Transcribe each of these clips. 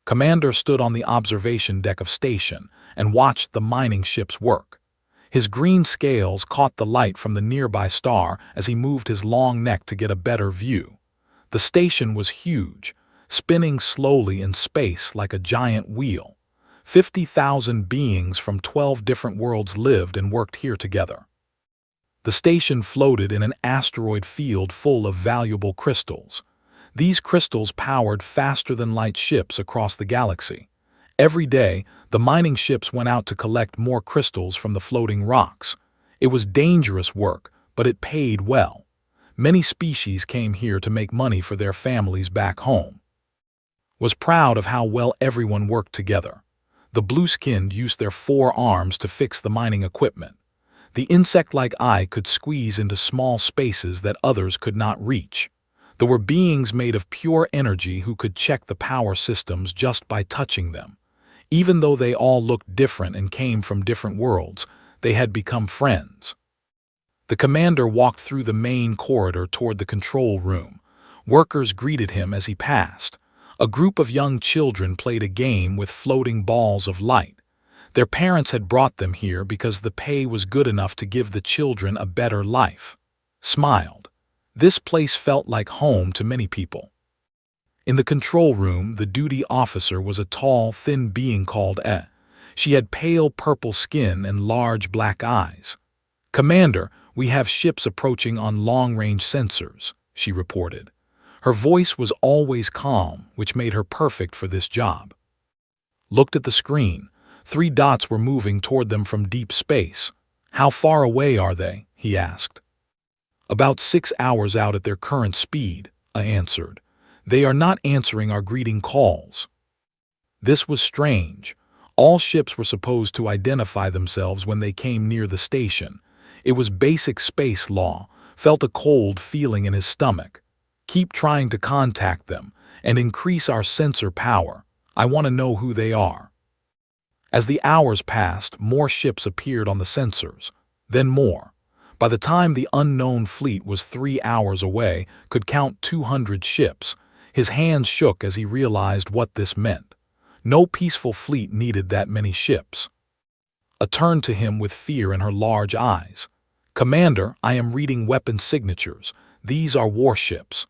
Commander stood on the observation deck of station and watched the mining ships work. His green scales caught the light from the nearby star as he moved his long neck to get a better view. The station was huge, spinning slowly in space like a giant wheel. 50,000 beings from 12 different worlds lived and worked here together. The station floated in an asteroid field full of valuable crystals. These crystals powered faster-than-light ships across the galaxy. Every day, the mining ships went out to collect more crystals from the floating rocks. It was dangerous work, but it paid well. Many species came here to make money for their families back home. Was proud of how well everyone worked together. The blue-skinned used their 4 arms to fix the mining equipment. The insect-like eye could squeeze into small spaces that others could not reach. There were beings made of pure energy who could check the power systems just by touching them. Even though they all looked different and came from different worlds, they had become friends. The commander walked through the main corridor toward the control room. Workers greeted him as he passed. A group of young children played a game with floating balls of light. Their parents had brought them here because the pay was good enough to give the children a better life. Smiled. This place felt like home to many people. In the control room, the duty officer was a tall, thin being called E. She had pale purple skin and large black eyes. "Commander, we have ships approaching on long-range sensors," she reported. Her voice was always calm, which made her perfect for this job. Looked at the screen. 3 dots were moving toward them from deep space. "How far away are they?" he asked. "About 6 hours out at their current speed," I answered. "They are not answering our greeting calls." This was strange. All ships were supposed to identify themselves when they came near the station. It was basic space law. Felt a cold feeling in his stomach. "Keep trying to contact them and increase our sensor power. I want to know who they are." As the hours passed, more ships appeared on the sensors. Then more. By the time the unknown fleet was 3 hours away, could count 200 ships. His hands shook as he realized what this meant. No peaceful fleet needed that many ships. A turned to him with fear in her large eyes. "Commander, I am reading weapon signatures. These are warships."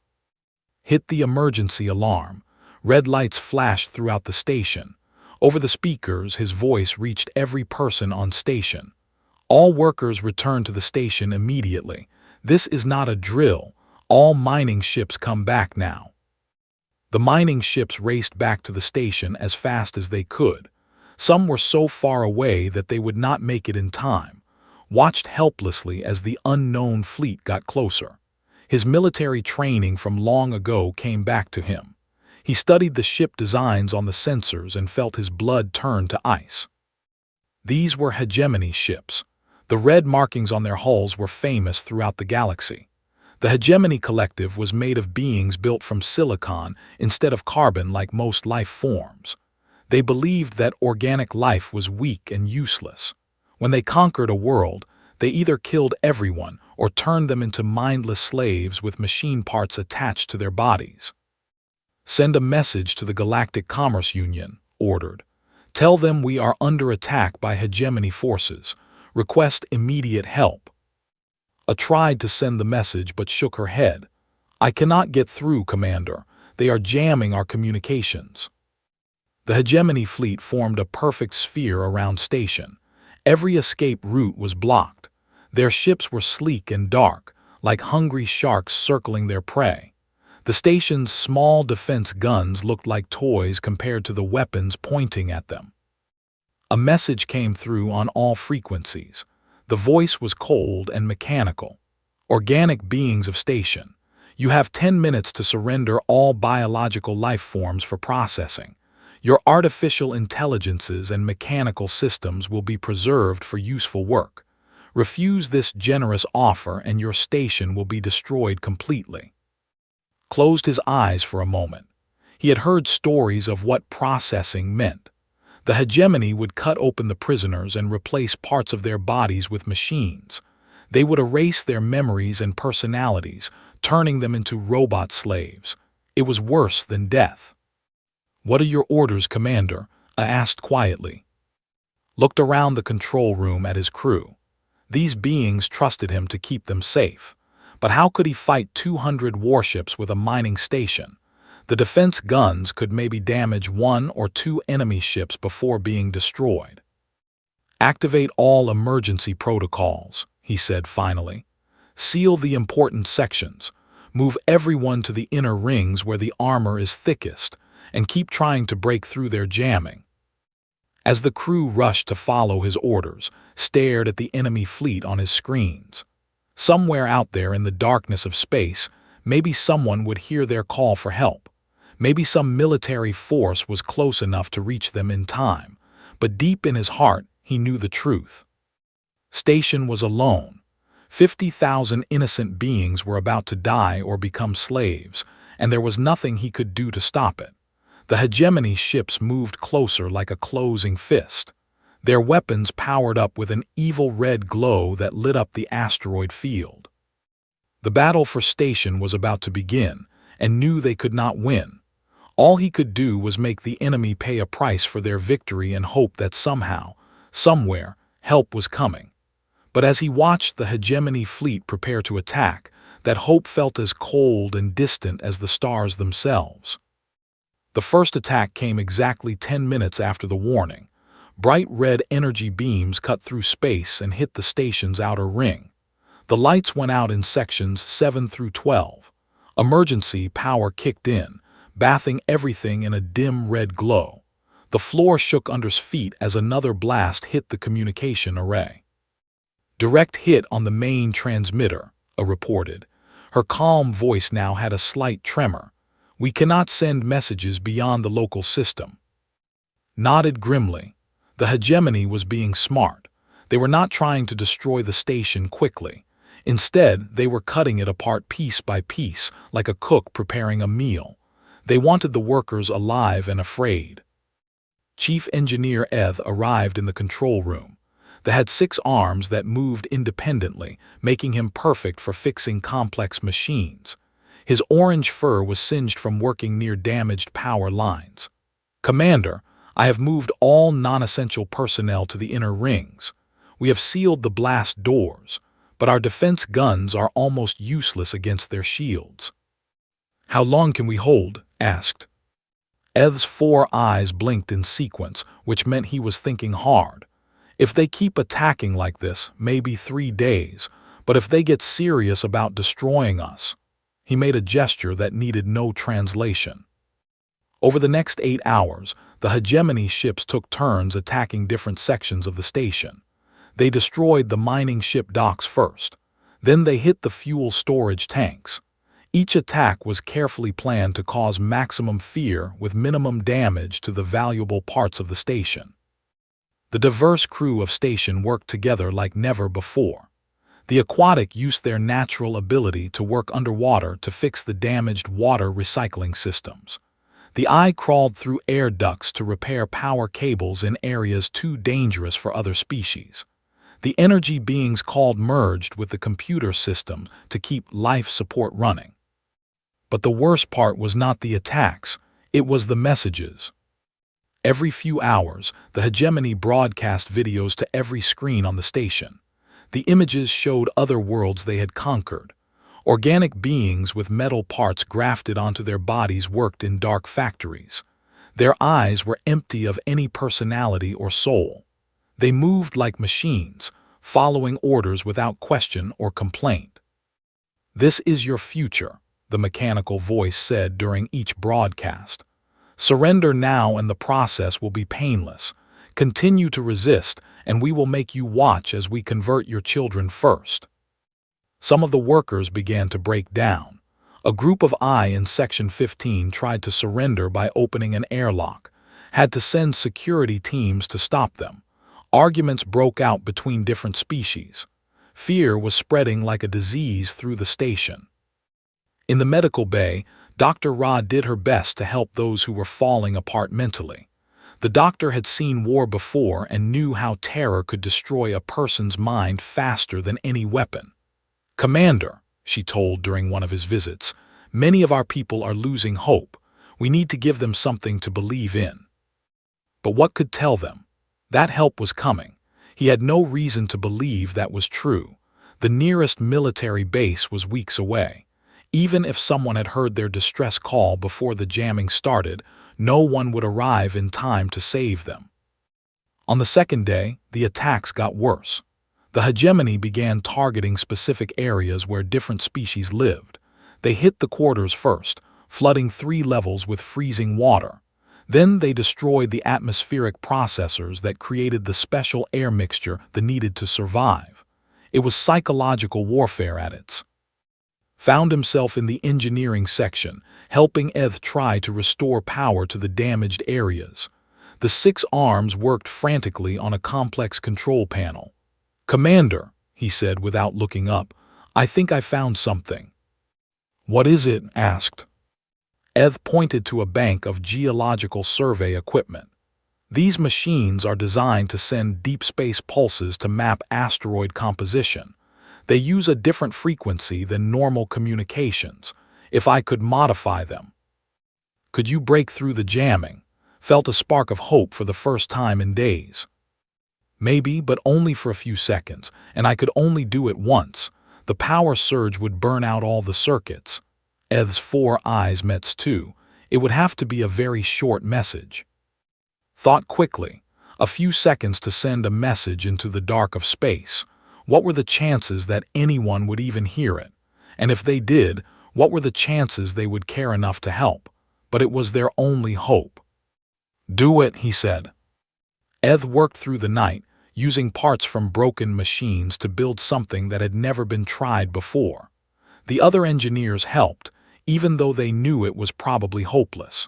Hit the emergency alarm. Red lights flashed throughout the station. Over the speakers, his voice reached every person on station. All workers returned to the station immediately. This is not a drill. All mining ships come back now. The mining ships raced back to the station as fast as they could. Some were so far away that they would not make it in time. Watched helplessly as the unknown fleet got closer. His military training from long ago came back to him. He studied the ship designs on the sensors and felt his blood turn to ice. These were hegemony ships. The red markings on their hulls were famous throughout the galaxy. The Hegemony Collective was made of beings built from silicon instead of carbon like most life forms. They believed that organic life was weak and useless. When they conquered a world, they either killed everyone or turned them into mindless slaves with machine parts attached to their bodies. "Send a message to the Galactic Commerce Union," ordered. "Tell them we are under attack by hegemony forces. Request immediate help." I tried to send the message but shook her head. "I cannot get through, Commander. They are jamming our communications." The hegemony fleet formed a perfect sphere around station. Every escape route was blocked. Their ships were sleek and dark, like hungry sharks circling their prey. The station's small defense guns looked like toys compared to the weapons pointing at them. A message came through on all frequencies. The voice was cold and mechanical. "Organic beings of station, you have 10 minutes to surrender all biological life forms for processing. Your artificial intelligences and mechanical systems will be preserved for useful work. Refuse this generous offer and your station will be destroyed completely." Closed his eyes for a moment. He had heard stories of what processing meant. The hegemony would cut open the prisoners and replace parts of their bodies with machines. They would erase their memories and personalities, turning them into robot slaves. It was worse than death. "What are your orders, Commander?" I asked quietly. Looked around the control room at his crew. These beings trusted him to keep them safe. But how could he fight 200 warships with a mining station? The defense guns could maybe damage 1 or 2 enemy ships before being destroyed. "Activate all emergency protocols," he said finally. "Seal the important sections. Move everyone to the inner rings where the armor is thickest, and keep trying to break through their jamming." As the crew rushed to follow his orders, stared at the enemy fleet on his screens. Somewhere out there in the darkness of space, maybe someone would hear their call for help. Maybe some military force was close enough to reach them in time. But deep in his heart, he knew the truth. Station was alone. 50,000 innocent beings were about to die or become slaves, and there was nothing he could do to stop it. The hegemony ships moved closer like a closing fist. Their weapons powered up with an evil red glow that lit up the asteroid field. The battle for Station was about to begin, and knew they could not win. All he could do was make the enemy pay a price for their victory and hope that somehow, somewhere, help was coming. But as he watched the hegemony fleet prepare to attack, that hope felt as cold and distant as the stars themselves. The first attack came exactly 10 minutes after the warning. Bright red energy beams cut through space and hit the station's outer ring. The lights went out in sections 7 through 12. Emergency power kicked in, bathing everything in a dim red glow. The floor shook under his feet as another blast hit the communication array. "Direct hit on the main transmitter," a reported. Her calm voice now had a slight tremor. "We cannot send messages beyond the local system." Nodded grimly. The hegemony was being smart. They were not trying to destroy the station quickly. Instead, they were cutting it apart piece by piece, like a cook preparing a meal. They wanted the workers alive and afraid. Chief Engineer Eth arrived in the control room. They had 6 arms that moved independently, making him perfect for fixing complex machines. His orange fur was singed from working near damaged power lines. "Commander, I have moved all non-essential personnel to the inner rings. We have sealed the blast doors, but our defense guns are almost useless against their shields." "How long can we hold?" asked. Eth's 4 eyes blinked in sequence, which meant he was thinking hard. "If they keep attacking like this, maybe 3 days, but if they get serious about destroying us—" He made a gesture that needed no translation. Over the next 8 hours, the hegemony ships took turns attacking different sections of the station. They destroyed the mining ship docks first. Then they hit the fuel storage tanks. Each attack was carefully planned to cause maximum fear with minimum damage to the valuable parts of the station. The diverse crew of Station worked together like never before. The aquatic used their natural ability to work underwater to fix the damaged water recycling systems. The eye crawled through air ducts to repair power cables in areas too dangerous for other species. The energy beings called merged with the computer system to keep life support running. But the worst part was not the attacks, it was the messages. Every few hours, the hegemony broadcast videos to every screen on the station. The images showed other worlds they had conquered. Organic beings with metal parts grafted onto their bodies worked in dark factories. Their eyes were empty of any personality or soul. They moved like machines, following orders without question or complaint. "This is your future," the mechanical voice said during each broadcast. "Surrender now and the process will be painless. Continue to resist, and we will make you watch as we convert your children first." Some of the workers began to break down. A group of I in Section 15 tried to surrender by opening an airlock, had to send security teams to stop them. Arguments broke out between different species. Fear was spreading like a disease through the station. In the medical bay, Dr. Ra did her best to help those who were falling apart mentally. The doctor had seen war before and knew how terror could destroy a person's mind faster than any weapon. "Commander," she told during one of his visits, "many of our people are losing hope. We need to give them something to believe in. But what could tell them? That help was coming. He had no reason to believe that was true. The nearest military base was weeks away. Even if someone had heard their distress call before the jamming started, no one would arrive in time to save them. On the second day, the attacks got worse. The hegemony began targeting specific areas where different species lived. They hit the quarters first, flooding 3 levels with freezing water. Then they destroyed the atmospheric processors that created the special air mixture they needed to survive. It was psychological warfare at its. Found himself in the engineering section, helping Eth try to restore power to the damaged areas. The 6 arms worked frantically on a complex control panel. "Commander," he said without looking up, "I think I found something." "What is it?" asked. Eth pointed to a bank of geological survey equipment. These machines are designed to send deep space pulses to map asteroid composition. They use a different frequency than normal communications. If I could modify them. Could you break through the jamming? Felt a spark of hope for the first time in days. Maybe, but only for a few seconds, and I could only do it once. The power surge would burn out all the circuits. Eth's 4 eyes met too. It would have to be a very short message. Thought quickly. A few seconds to send a message into the dark of space. What were the chances that anyone would even hear it? And if they did, what were the chances they would care enough to help? But it was their only hope. "Do it," he said. Eth worked through the night, using parts from broken machines to build something that had never been tried before. The other engineers helped, even though they knew it was probably hopeless.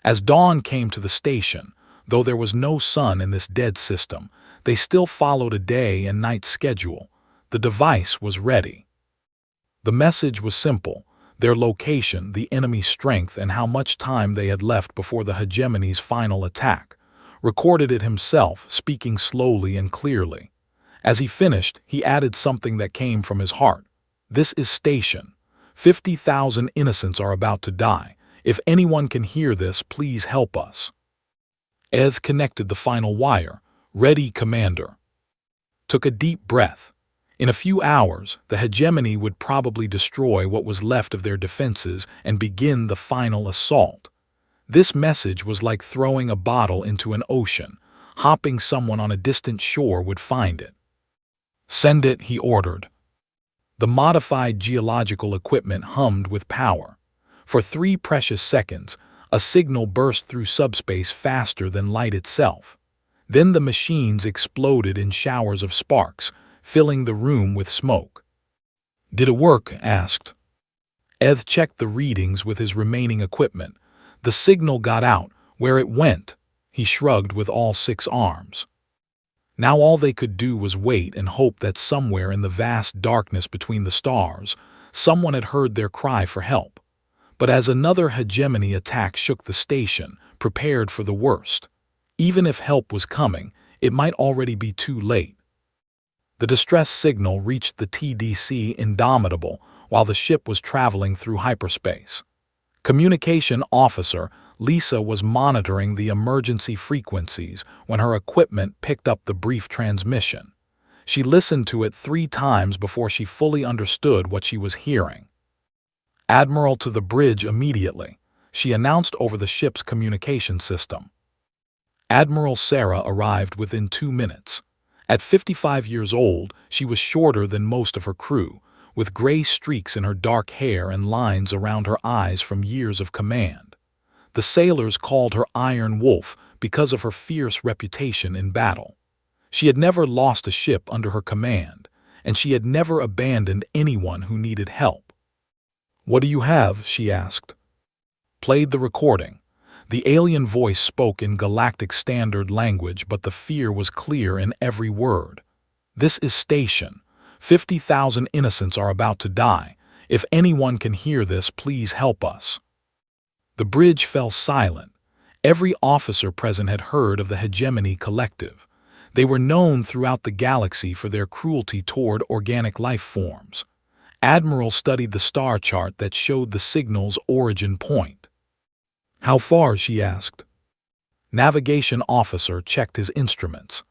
As dawn came to the station, though there was no sun in this dead system, they still followed a day and night schedule. The device was ready. The message was simple: their location, the enemy's strength, and how much time they had left before the hegemony's final attack. Recorded it himself, speaking slowly and clearly. As he finished, he added something that came from his heart. "This is Station. 50,000 innocents are about to die. If anyone can hear this, please help us." Eth connected the final wire. "Ready, Commander." Took a deep breath. In a few hours, the hegemony would probably destroy what was left of their defenses and begin the final assault. This message was like throwing a bottle into an ocean. Hopping someone on a distant shore would find it. "Send it," he ordered. The modified geological equipment hummed with power. For 3 precious seconds, a signal burst through subspace faster than light itself. Then the machines exploded in showers of sparks, filling the room with smoke. "Did it work?" asked. Eth checked the readings with his remaining equipment. The signal got out. Where it went, he shrugged with all 6 arms. Now all they could do was wait and hope that somewhere in the vast darkness between the stars, someone had heard their cry for help. But as another hegemony attack shook the station, prepared for the worst. Even if help was coming, it might already be too late. The distress signal reached the TDC Indomitable while the ship was traveling through hyperspace. Communication Officer Lisa was monitoring the emergency frequencies when her equipment picked up the brief transmission. She listened to it 3 times before she fully understood what she was hearing. "Admiral to the bridge immediately," she announced over the ship's communication system. Admiral Sarah arrived within 2 minutes. At 55 years old, she was shorter than most of her crew, with gray streaks in her dark hair and lines around her eyes from years of command. The sailors called her Iron Wolf because of her fierce reputation in battle. She had never lost a ship under her command, and she had never abandoned anyone who needed help. "What do you have?" she asked. Played the recording. The alien voice spoke in galactic standard language, but the fear was clear in every word. "This is Station. 50,000 innocents are about to die. If anyone can hear this, please help us." The bridge fell silent. Every officer present had heard of the Hegemony Collective. They were known throughout the galaxy for their cruelty toward organic life forms. Admiral studied the star chart that showed the signal's origin point. How far? She asked. Navigation officer checked his instruments.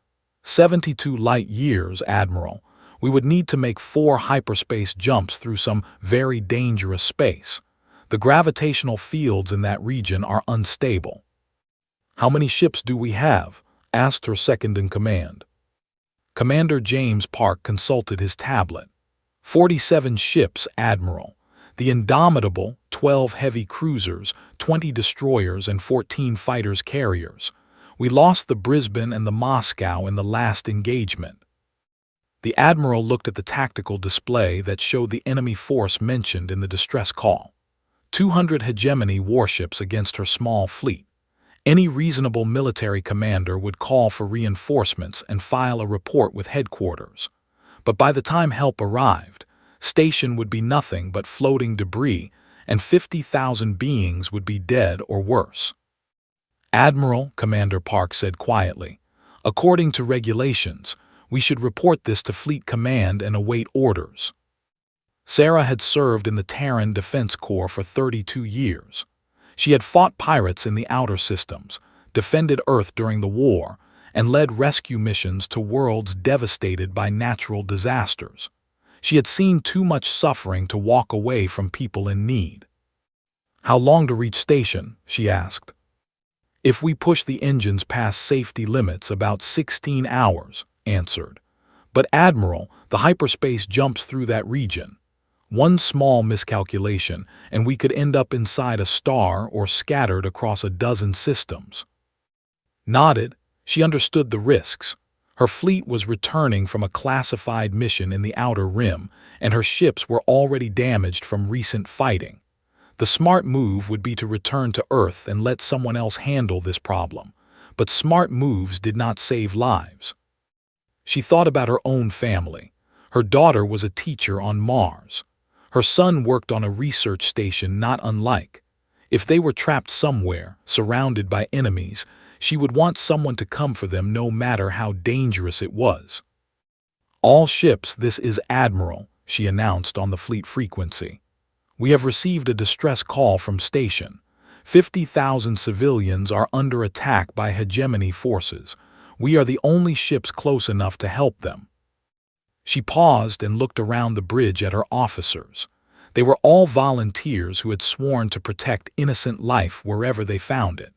72 light years, Admiral. We would need to make 4 hyperspace jumps through some very dangerous space. The gravitational fields in that region are unstable. How many ships do we have? Asked her second-in-command. Commander James Park consulted his tablet. 47 ships, Admiral. The indomitable 12 heavy cruisers, 20 destroyers, and 14 fighters carriers. We lost the Brisbane and the Moscow in the last engagement. The Admiral looked at the tactical display that showed the enemy force mentioned in the distress call. 200 hegemony warships against her small fleet. Any reasonable military commander would call for reinforcements and file a report with headquarters. But by the time help arrived, station would be nothing but floating debris, and 50,000 beings would be dead or worse. Admiral, Commander Park said quietly, according to regulations, we should report this to Fleet Command and await orders. Sarah had served in the Terran Defense Corps for 32 years. She had fought pirates in the outer systems, defended Earth during the war, and led rescue missions to worlds devastated by natural disasters. She had seen too much suffering to walk away from people in need. How long to reach station? She asked. If we push the engines past safety limits, about 16 hours, answered. But Admiral, the hyperspace jumps through that region. One small miscalculation, and we could end up inside a star or scattered across a dozen systems. Nodded, she understood the risks. Her fleet was returning from a classified mission in the Outer Rim, and her ships were already damaged from recent fighting. The smart move would be to return to Earth and let someone else handle this problem, but smart moves did not save lives. She thought about her own family. Her daughter was a teacher on Mars. Her son worked on a research station not unlike. If they were trapped somewhere, surrounded by enemies, she would want someone to come for them no matter how dangerous it was. All ships, this is Admiral, she announced on the fleet frequency. We have received a distress call from station. 50,000 civilians are under attack by hegemony forces. We are the only ships close enough to help them. She paused and looked around the bridge at her officers. They were all volunteers who had sworn to protect innocent life wherever they found it.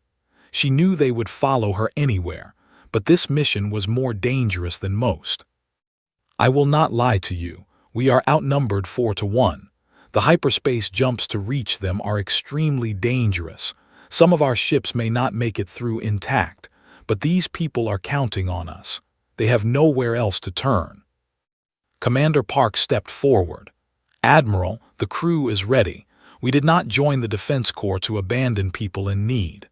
She knew they would follow her anywhere, but this mission was more dangerous than most. I will not lie to you, we are outnumbered 4-1. The hyperspace jumps to reach them are extremely dangerous. Some of our ships may not make it through intact, but these people are counting on us. They have nowhere else to turn. Commander Park stepped forward. Admiral, the crew is ready. We did not join the Defense Corps to abandon people in need.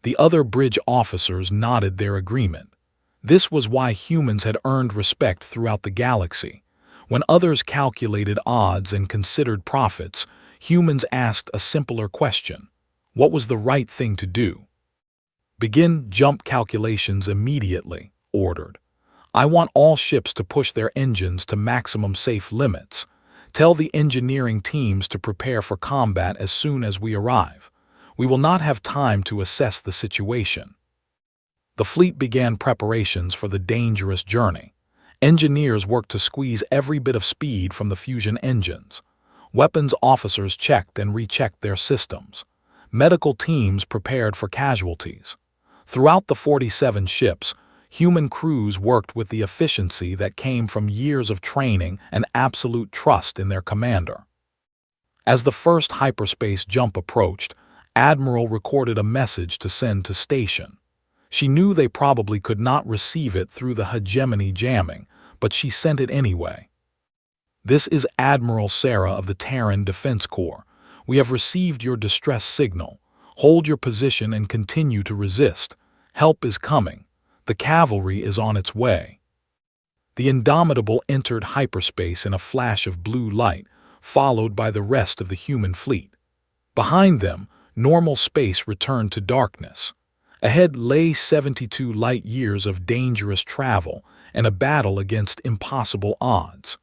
The other bridge officers nodded their agreement. This was why humans had earned respect throughout the galaxy. When others calculated odds and considered profits, humans asked a simpler question. What was the right thing to do? Begin jump calculations immediately, ordered. I want all ships to push their engines to maximum safe limits. Tell the engineering teams to prepare for combat as soon as we arrive. We will not have time to assess the situation. The fleet began preparations for the dangerous journey. Engineers worked to squeeze every bit of speed from the fusion engines. Weapons officers checked and rechecked their systems. Medical teams prepared for casualties. Throughout the 47 ships, human crews worked with the efficiency that came from years of training and absolute trust in their commander. As the first hyperspace jump approached, Admiral recorded a message to send to station. She knew they probably could not receive it through the hegemony jamming, but she sent it anyway. This is Admiral Sarah of the Terran Defense Corps. We have received your distress signal. Hold your position and continue to resist. Help is coming. The cavalry is on its way. The Indomitable entered hyperspace in a flash of blue light, followed by the rest of the human fleet. Behind them, normal space returned to darkness. Ahead lay 72 light years of dangerous travel and a battle against impossible odds.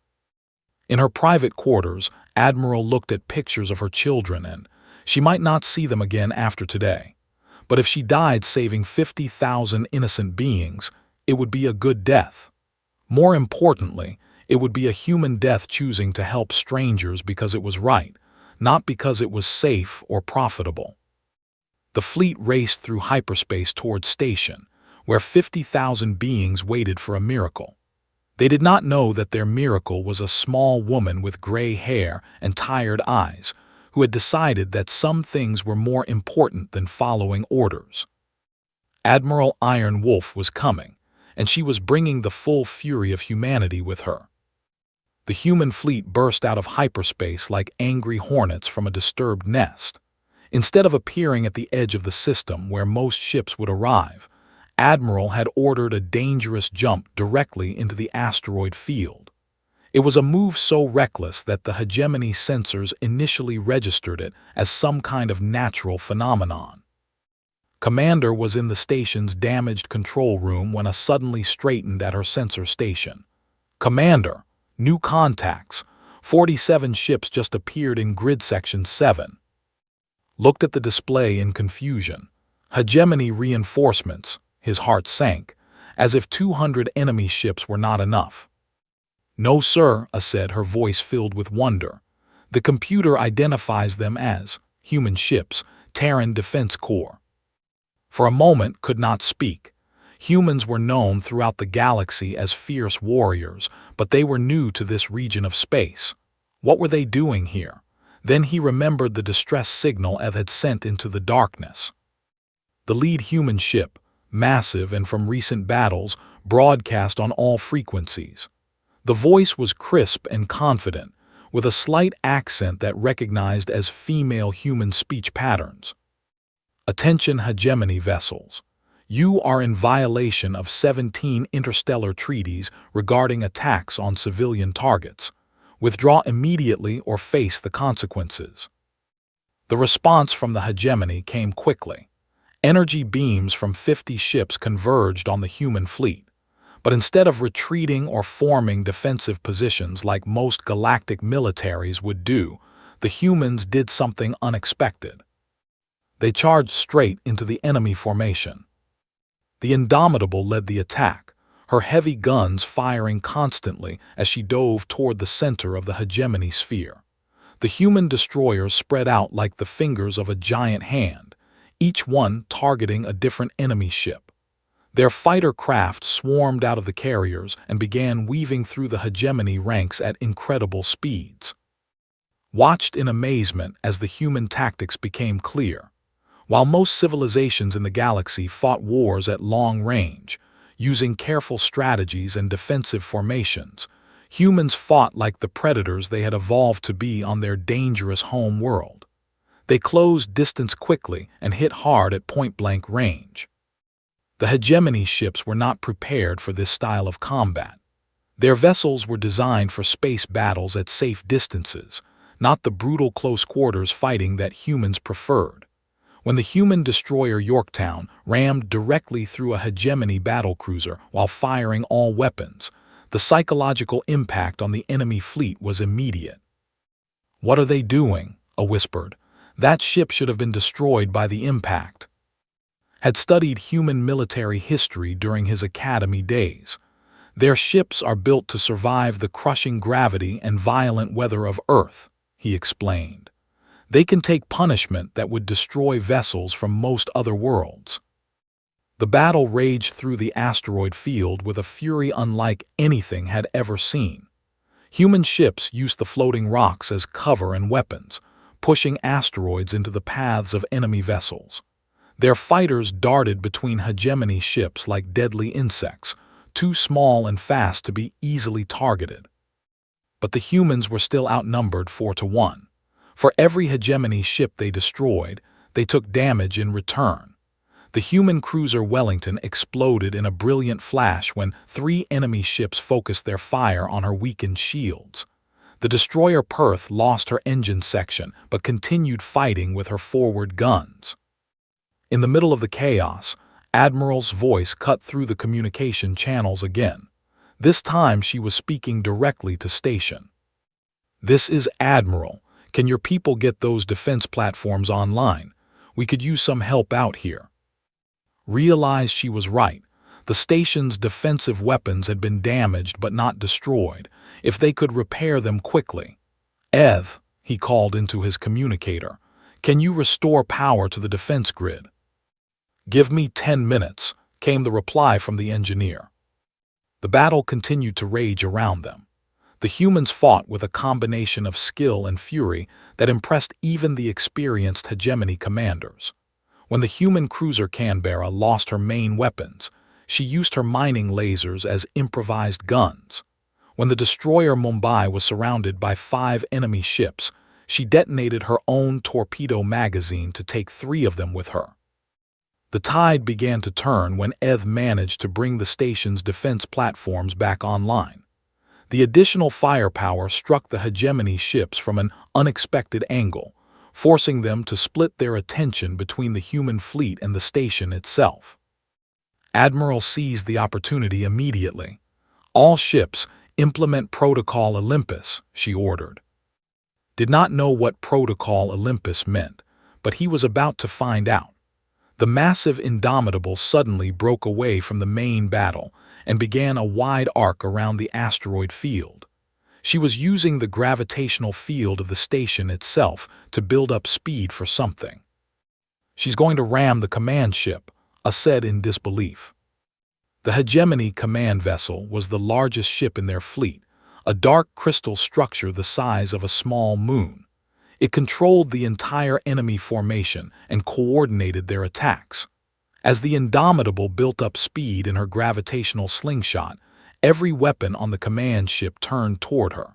In her private quarters, Admiral looked at pictures of her children and She might not see them again after today. But if she died saving 50,000 innocent beings, it would be a good death. More importantly, it would be a human death choosing to help strangers because it was right, not because it was safe or profitable. The fleet raced through hyperspace toward station, where 50,000 beings waited for a miracle. They did not know that their miracle was a small woman with gray hair and tired eyes, who had decided that some things were more important than following orders. Admiral Iron Wolf was coming, and she was bringing the full fury of humanity with her. The human fleet burst out of hyperspace like angry hornets from a disturbed nest. Instead of appearing at the edge of the system where most ships would arrive, Admiral had ordered a dangerous jump directly into the asteroid field. It was a move so reckless that the hegemony sensors initially registered it as some kind of natural phenomenon. Commander was in the station's damaged control room when suddenly straightened at her sensor station. "Commander, new contacts. 47 ships just appeared in Grid Section 7. Looked at the display in confusion. Hegemony reinforcements. His heart sank, as if 200 enemy ships were not enough. "No, sir," said, her voice filled with wonder. "The computer identifies them as human ships, Terran Defense Corps." For a moment could not speak. Humans were known throughout the galaxy as fierce warriors, but they were new to this region of space. What were they doing here? Then he remembered the distress signal Eth had sent into the darkness. The lead human ship, massive and from recent battles, broadcast on all frequencies. The voice was crisp and confident, with a slight accent that recognized as female human speech patterns. "Attention hegemony vessels. You are in violation of 17 interstellar treaties regarding attacks on civilian targets. Withdraw immediately or face the consequences." The response from the hegemony came quickly. Energy beams from 50 ships converged on the human fleet. But instead of retreating or forming defensive positions like most galactic militaries would do, the humans did something unexpected. They charged straight into the enemy formation. The Indomitable led the attack, her heavy guns firing constantly as she dove toward the center of the hegemony sphere. The human destroyers spread out like the fingers of a giant hand, each one targeting a different enemy ship. Their fighter craft swarmed out of the carriers and began weaving through the hegemony ranks at incredible speeds. Watched in amazement as the human tactics became clear. While most civilizations in the galaxy fought wars at long range, using careful strategies and defensive formations, humans fought like the predators they had evolved to be on their dangerous home world. They closed distance quickly and hit hard at point-blank range. The hegemony ships were not prepared for this style of combat. Their vessels were designed for space battles at safe distances, not the brutal close-quarters fighting that humans preferred. When the human destroyer Yorktown rammed directly through a hegemony battlecruiser while firing all weapons, the psychological impact on the enemy fleet was immediate. "What are they doing?" A whispered. "That ship should have been destroyed by the impact." Had studied human military history during his academy days. "Their ships are built to survive the crushing gravity and violent weather of Earth," he explained. "They can take punishment that would destroy vessels from most other worlds." The battle raged through the asteroid field with a fury unlike anything had ever seen. Human ships used the floating rocks as cover and weapons, pushing asteroids into the paths of enemy vessels. Their fighters darted between hegemony ships like deadly insects, too small and fast to be easily targeted. But the humans were still outnumbered 4-1. For every hegemony ship they destroyed, they took damage in return. The human cruiser Wellington exploded in a brilliant flash when 3 enemy ships focused their fire on her weakened shields. The destroyer Perth lost her engine section but continued fighting with her forward guns. In the middle of the chaos, Admiral's voice cut through the communication channels again. This time she was speaking directly to station. "This is Admiral. Can your people get those defense platforms online? We could use some help out here. Realized she was right. The station's defensive weapons had been damaged but not destroyed. If they could repair them quickly. Ev, he called into his communicator, can you restore power to the defense grid? Give me 10 minutes, came the reply from the engineer. The battle continued to rage around them. The humans fought with a combination of skill and fury that impressed even the experienced hegemony commanders. When the human cruiser Canberra lost her main weapons, she used her mining lasers as improvised guns. When the destroyer Mumbai was surrounded by 5 enemy ships, she detonated her own torpedo magazine to take 3 of them with her. The tide began to turn when Ev managed to bring the station's defense platforms back online. The additional firepower struck the hegemony ships from an unexpected angle, forcing them to split their attention between the human fleet and the station itself. Admiral seized the opportunity immediately. All ships, implement Protocol Olympus, she ordered. Did not know what Protocol Olympus meant, but he was about to find out. The massive Indomitable suddenly broke away from the main battle and began a wide arc around the asteroid field. She was using the gravitational field of the station itself to build up speed for something. She's going to ram the command ship, I said in disbelief. The Hegemony command vessel was the largest ship in their fleet, a dark crystal structure the size of a small moon. It controlled the entire enemy formation and coordinated their attacks. As the Indomitable built up speed in her gravitational slingshot, every weapon on the command ship turned toward her.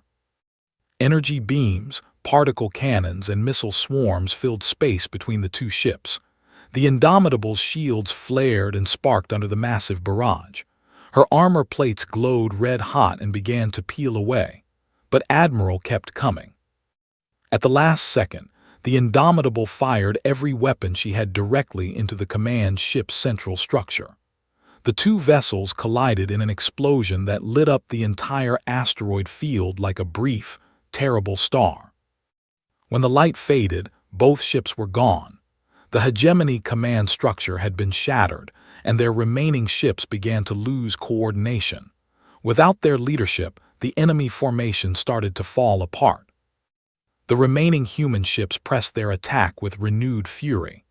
Energy beams, particle cannons, and missile swarms filled space between the two ships. The Indomitable's shields flared and sparked under the massive barrage. Her armor plates glowed red-hot and began to peel away. But Admiral kept coming. At the last second, the Indomitable fired every weapon she had directly into the command ship's central structure. The two vessels collided in an explosion that lit up the entire asteroid field like a brief, terrible star. When the light faded, both ships were gone. The Hegemony command structure had been shattered, and their remaining ships began to lose coordination. Without their leadership, the enemy formation started to fall apart. The remaining human ships pressed their attack with renewed fury.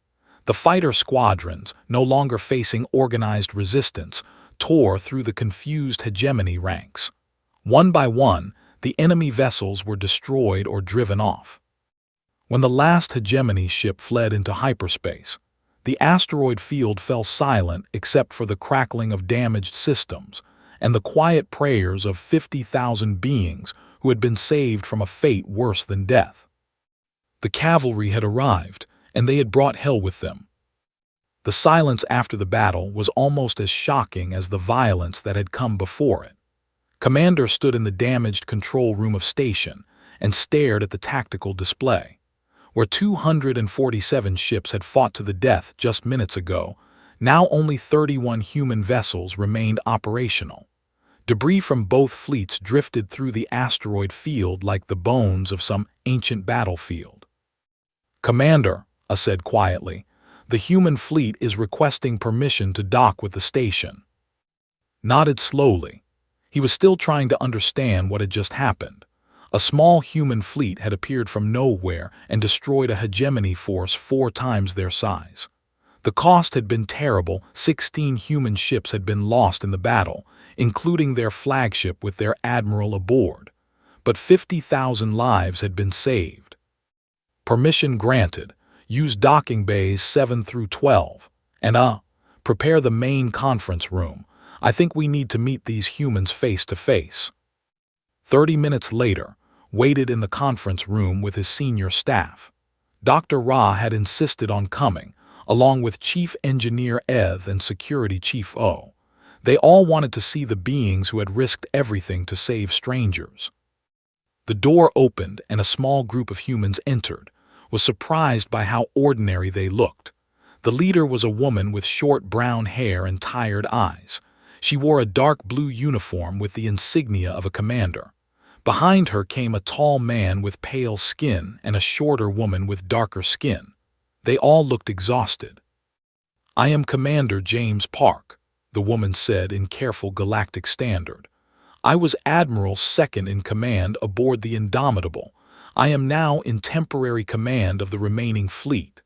The fighter squadrons, no longer facing organized resistance, tore through the confused hegemony ranks. One by one, the enemy vessels were destroyed or driven off. When the last hegemony ship fled into hyperspace, the asteroid field fell silent except for the crackling of damaged systems and the quiet prayers of 50,000 beings who had been saved from a fate worse than death. The cavalry had arrived, and they had brought hell with them. The silence after the battle was almost as shocking as the violence that had come before it. Commander stood in the damaged control room of station and stared at the tactical display. Where 247 ships had fought to the death just minutes ago, now only 31 human vessels remained operational. Debris from both fleets drifted through the asteroid field like the bones of some ancient battlefield. Commander, I said quietly, the human fleet is requesting permission to dock with the station. Nodded slowly. He was still trying to understand what had just happened. A small human fleet had appeared from nowhere and destroyed a hegemony force 4 times their size. The cost had been terrible. 16 human ships had been lost in the battle, including their flagship with their admiral aboard. But 50,000 lives had been saved. Permission granted. Use docking bays 7 through 12. And prepare the main conference room. I think we need to meet these humans face to face. 30 minutes later, waited in the conference room with his senior staff. Dr. Ra had insisted on coming, along with Chief Engineer Ev and Security Chief O. They all wanted to see the beings who had risked everything to save strangers. The door opened and a small group of humans entered, was surprised by how ordinary they looked. The leader was a woman with short brown hair and tired eyes. She wore a dark blue uniform with the insignia of a commander. Behind her came a tall man with pale skin and a shorter woman with darker skin. They all looked exhausted. "I am Commander James Park," the woman said in careful galactic standard. "I was Admiral second in command aboard the Indomitable. I am now in temporary command of the remaining fleet."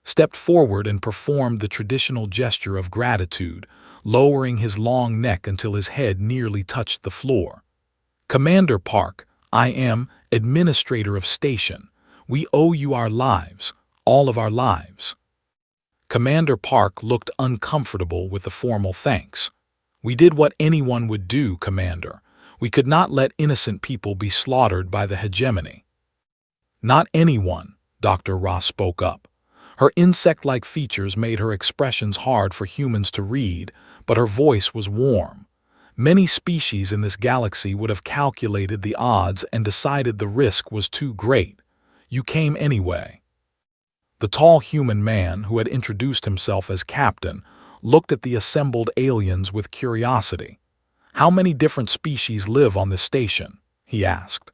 Stepped forward and performed the traditional gesture of gratitude, lowering his long neck until his head nearly touched the floor. "Commander Park, I am Administrator of Station. We owe you our lives, all of our lives." Commander Park looked uncomfortable with the formal thanks. "We did what anyone would do, Commander. We could not let innocent people be slaughtered by the hegemony." "Not anyone," Dr. Ross spoke up. Her insect-like features made her expressions hard for humans to read, but her voice was warm. "Many species in this galaxy would have calculated the odds and decided the risk was too great. You came anyway." The tall human man, who had introduced himself as captain, looked at the assembled aliens with curiosity. "How many different species live on this station?" he asked.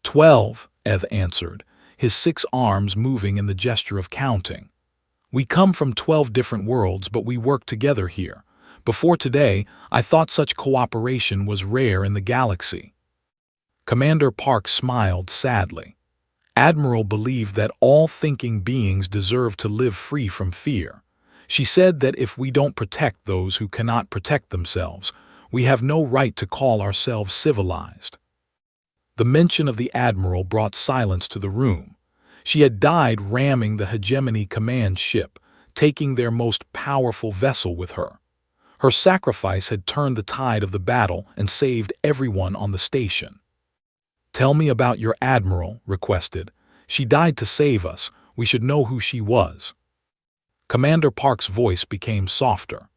12, Eth answered, his 6 arms moving in the gesture of counting. "We come from 12 different worlds, but we work together here. Before today, I thought such cooperation was rare in the galaxy." Commander Park smiled sadly. Admiral believed that all thinking beings deserve to live free from fear. She said that if we don't protect those who cannot protect themselves, we have no right to call ourselves civilized. The mention of the Admiral brought silence to the room. She had died ramming the Hegemony command ship, taking their most powerful vessel with her. Her sacrifice had turned the tide of the battle and saved everyone on the station. "Tell me about your Admiral," requested. "She died to save us. We should know who she was." Commander Park's voice became softer.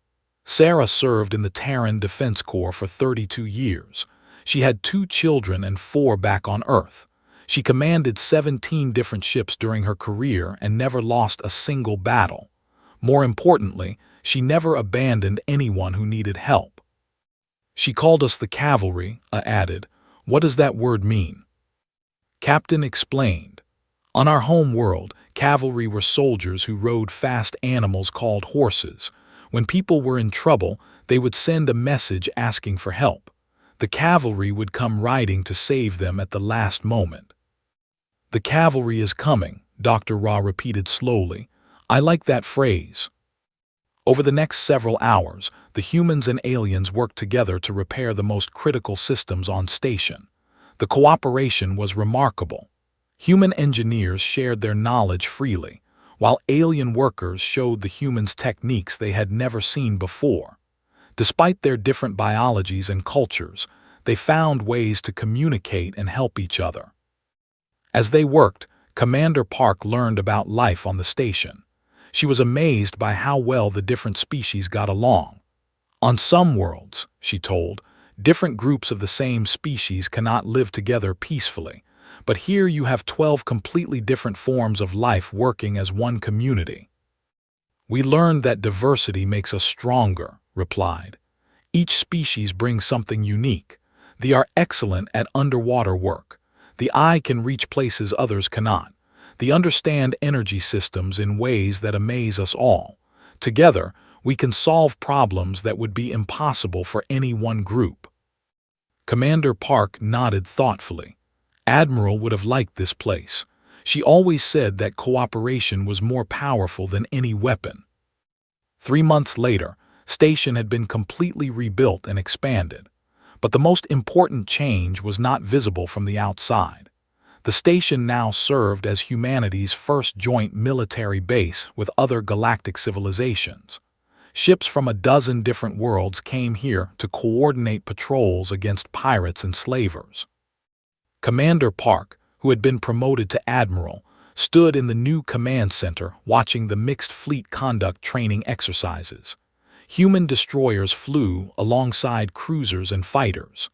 "Sarah served in the Terran Defense Corps for 32 years. She had 2 children and 4 back on Earth. She commanded 17 different ships during her career and never lost a single battle. More importantly, she never abandoned anyone who needed help." "She called us the cavalry," added. "What does that word mean?" Captain explained. "On our home world, cavalry were soldiers who rode fast animals called horses. When people were in trouble, they would send a message asking for help. The cavalry would come riding to save them at the last moment." "The cavalry is coming," Dr. Ra repeated slowly. "I like that phrase." Over the next several hours, the humans and aliens worked together to repair the most critical systems on station. The cooperation was remarkable. Human engineers shared their knowledge freely, while alien workers showed the humans techniques they had never seen before. Despite their different biologies and cultures, they found ways to communicate and help each other. As they worked, Commander Park learned about life on the station. She was amazed by how well the different species got along. "On some worlds," she told, "different groups of the same species cannot live together peacefully, but here you have 12 completely different forms of life working as one community." "We learned that diversity makes us stronger," replied. "Each species brings something unique. They are excellent at underwater work. The eye can reach places others cannot. They understand energy systems in ways that amaze us all. Together, we can solve problems that would be impossible for any one group." Commander Park nodded thoughtfully. Admiral would have liked this place. She always said that cooperation was more powerful than any weapon. 3 months later, Station had been completely rebuilt and expanded. But the most important change was not visible from the outside. The station now served as humanity's first joint military base with other galactic civilizations. Ships from a dozen different worlds came here to coordinate patrols against pirates and slavers. Commander Park, who had been promoted to Admiral, stood in the new command center watching the mixed fleet conduct training exercises. Human destroyers flew alongside cruisers and fighters.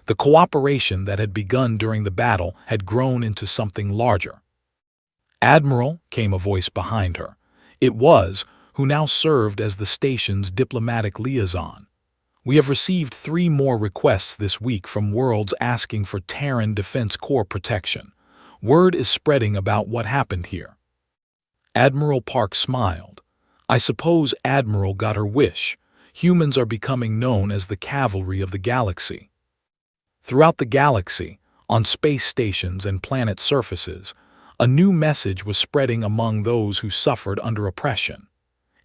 The cooperation that had begun during the battle had grown into something larger. "Admiral," came a voice behind her. It was, who now served as the station's diplomatic liaison. We have received 3 more requests this week from worlds asking for Terran Defense Corps protection. Word is spreading about what happened here. Admiral Park smiled. I suppose Admiral got her wish. Humans are becoming known as the cavalry of the galaxy. Throughout the galaxy, on space stations and planet surfaces, a new message was spreading among those who suffered under oppression.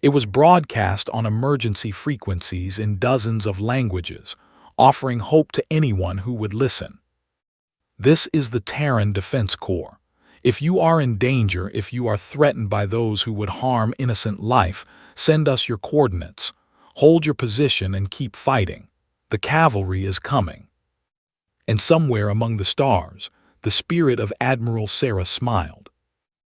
It was broadcast on emergency frequencies in dozens of languages, offering hope to anyone who would listen. This is the Terran Defense Corps. If you are in danger, if you are threatened by those who would harm innocent life, send us your coordinates. Hold your position and keep fighting. The cavalry is coming. And somewhere among the stars, the spirit of Admiral Sarah smiled.